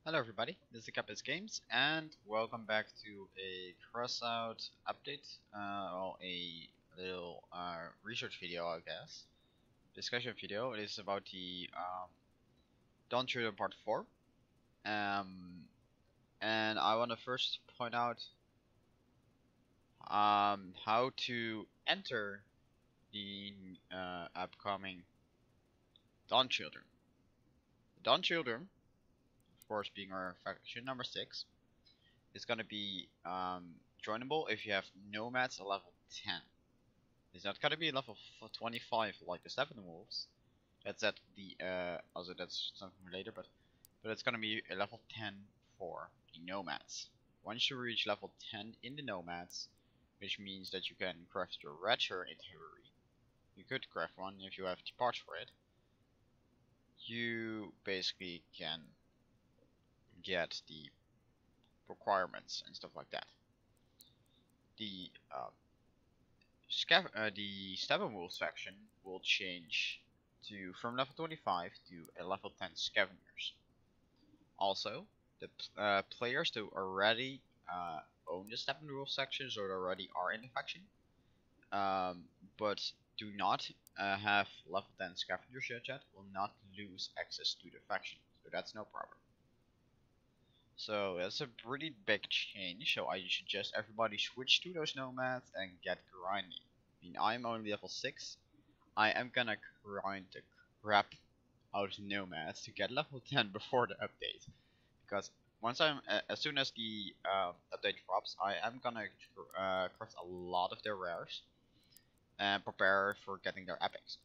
Hello everybody, this is Capis Games, and welcome back to a Crossout update, or a little research video, I guess. Discussion video. It is about the Dawn Children Part 4. And I want to first point out how to enter the upcoming Dawn Children. Dawn Children, of course, being our faction number 6. It's gonna be joinable if you have nomads at level 10. It's not gonna be level 25 like the Steppenwolves. That's at the also that's something later, but it's gonna be a level 10 for the nomads. Once you reach level 10 in the nomads, which means that you can craft your Ratcher in theory. You could craft one if you have the parts for it. You basically can get the requirements and stuff like that. The Steppenwolves faction will change to from level 25 to a level 10 scavengers. Also, the players who already own the Steppenwolves sections or already are in the faction, but do not have level 10 scavengers yet, will not lose access to the faction. So that's no problem. So that's a pretty big change, so I suggest everybody switch to those nomads and get grinding. I mean, I'm only level 6. I am gonna grind the crap out of nomads to get level 10 before the update. Because once as soon as the update drops, I am gonna craft a lot of their rares and prepare for getting their epics.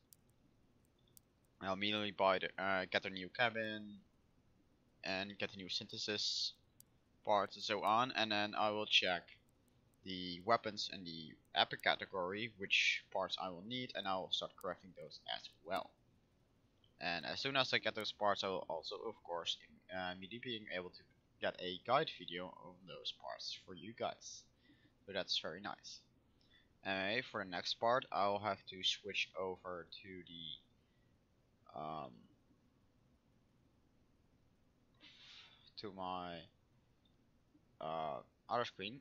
I'll immediately buy get a new cabin, and get a new synthesis parts and so on, and then I will check the weapons in the epic category, which parts I will need, and I will start crafting those as well. And as soon as I get those parts, I will also, of course, immediately being able to get a guide video of those parts for you guys. So that's very nice. Anyway, for the next part, I'll have to switch over to the to my other screen.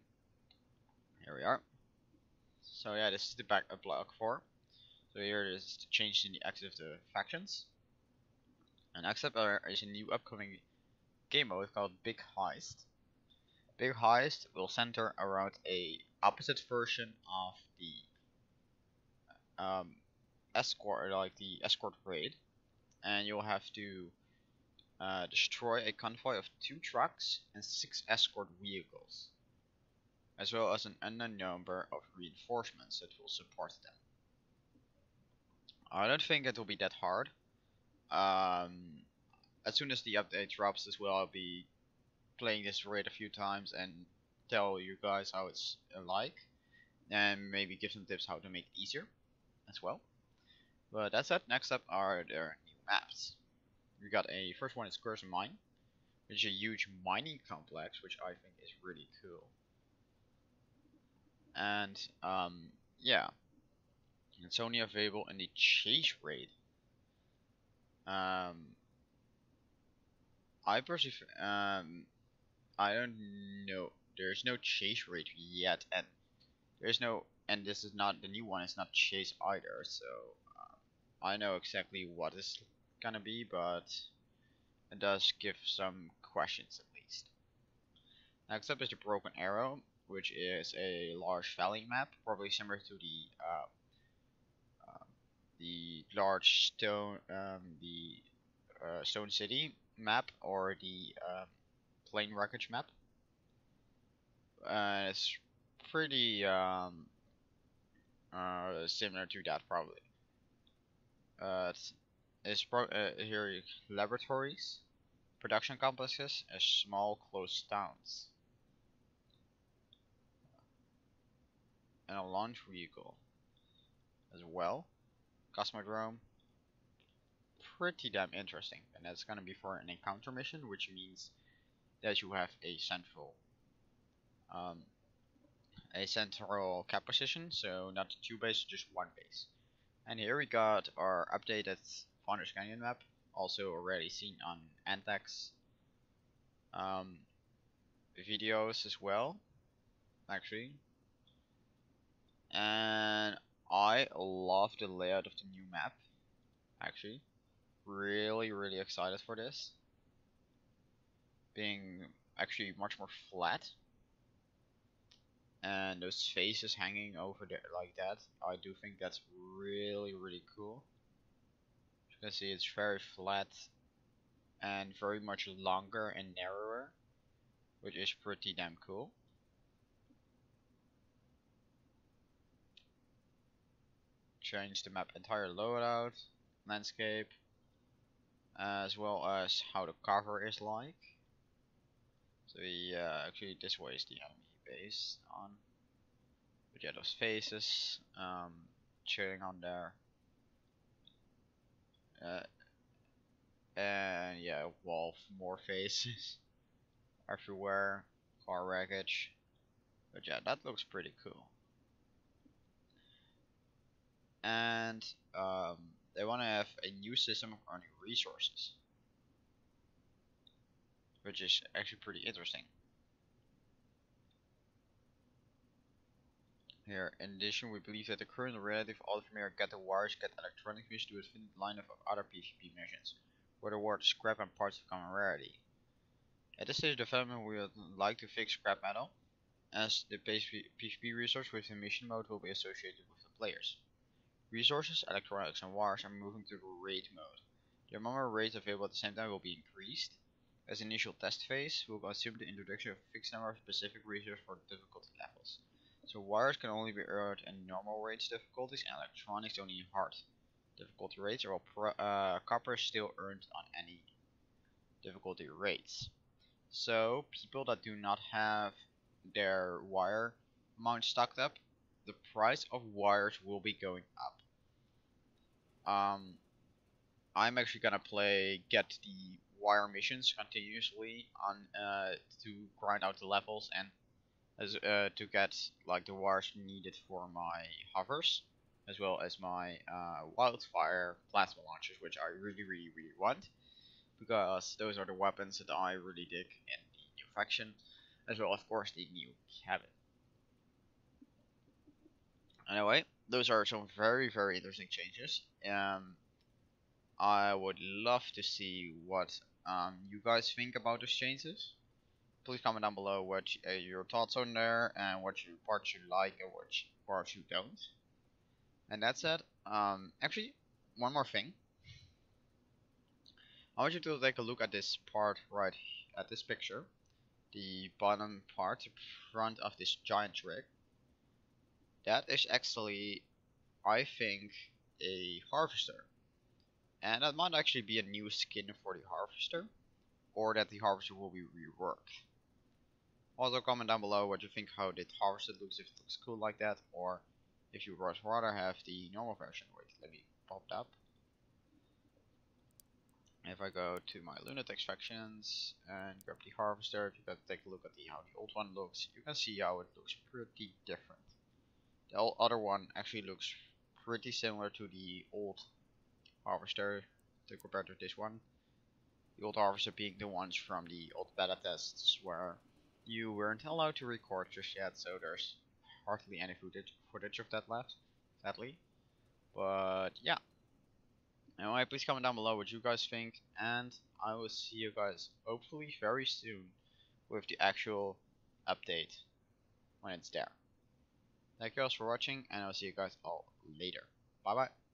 Here we are. So yeah, this is the back of block 4. So here it is the change in the exit of the factions. And next up is a new upcoming game mode called Big Heist. Big Heist will center around a opposite version of the escort, like the escort raid, and you'll have to destroy a convoy of 2 trucks and 6 escort vehicles, as well as an unknown number of reinforcements that will support them. I don't think it will be that hard. As soon as the update drops as well, I'll be playing this raid a few times and tell you guys how it's like, and maybe give some tips how to make it easier as well. But that's it. Next up are their new maps. We got a first one is Curse Mine, which is a huge mining complex, which I think is really cool. And yeah, it's only available in the chase raid. I personally, I don't know. There's no chase raid yet, and there's no, and this is not the new one. It's not chase either. So I know exactly what it's gonna be, but it does give some questions at least. Next up is the Broken Arrow, which is a large valley map, probably similar to the large stone, Stone City map, or the Plain Wreckage map. It's pretty similar to that probably. Here laboratories, production complexes, and small closed towns, and a launch vehicle as well. Cosmodrome. Pretty damn interesting, and that's gonna be for an encounter mission, which means that you have a central cap position, so not 2 bases, just 1 base. And here we got our updated Founders Canyon map, also already seen on Antex. um, videos as well, actually. And I love the layout of the new map, actually. Really excited for this. Being actually much more flat. And those faces hanging over there like that, I do think that's really cool. As you can see, it's very flat and very much longer and narrower, which is pretty damn cool. Change the map entire loadout, landscape, as well as how the cover is like. So actually this way is the enemy base on. But yeah, those faces, chilling on there. Uh, and yeah, more faces everywhere, car wreckage. But yeah, that looks pretty cool. And they want to have a new system of earning resources, which is actually pretty interesting. Here, in addition, we believe that the current relative ultimate get the wires get electronic missions to a finite line of other PvP missions, where the word scrap and parts of common rarity. At this stage of development, we would like to fix scrap metal, as the PvP resource with the mission mode will be associated with the players. Resources, electronics, and wires are moving to the raid mode. The number of raids available at the same time will be increased. As initial test phase, we will assume the introduction of a fixed number of specific resources for difficulty levels. So wires can only be earned in normal raids difficulties and electronics only in hard difficulty rates, while copper is still earned on any difficulty rates. So people that do not have their wire amount stocked up, the price of wires will be going up. I'm actually gonna get the wire missions continuously on to grind out the levels and to get like the wires needed for my hovers, as well as my wildfire plasma launchers, which I really want, because those are the weapons that I really dig in the new faction, as well of course the new cabin. Anyway, those are some very interesting changes. I would love to see what you guys think about those changes. Please comment down below what your thoughts on there and what parts you like and what parts you don't. And that's it. Actually, one more thing. I want you to take a look at this part right at this picture. The bottom part, the front of this giant rig. That is actually, I think, a harvester. And that might actually be a new skin for the harvester, or that the harvester will be reworked. Also comment down below what you think how the harvester looks, if it looks cool like that, or if you would rather have the normal version. Wait, let me pop it up. If I go to my lunatic factions and grab the harvester, if you can take a look at how the old one looks, you can see how it looks pretty different. The other one actually looks pretty similar to the old harvester compared to this one. The old harvester being the ones from the old beta tests where you weren't allowed to record just yet, so there's hardly any footage of that left, sadly. But yeah. Anyway, please comment down below what you guys think, and I will see you guys hopefully very soon with the actual update when it's there. Thank you guys for watching, and I'll see you guys all later. Bye bye.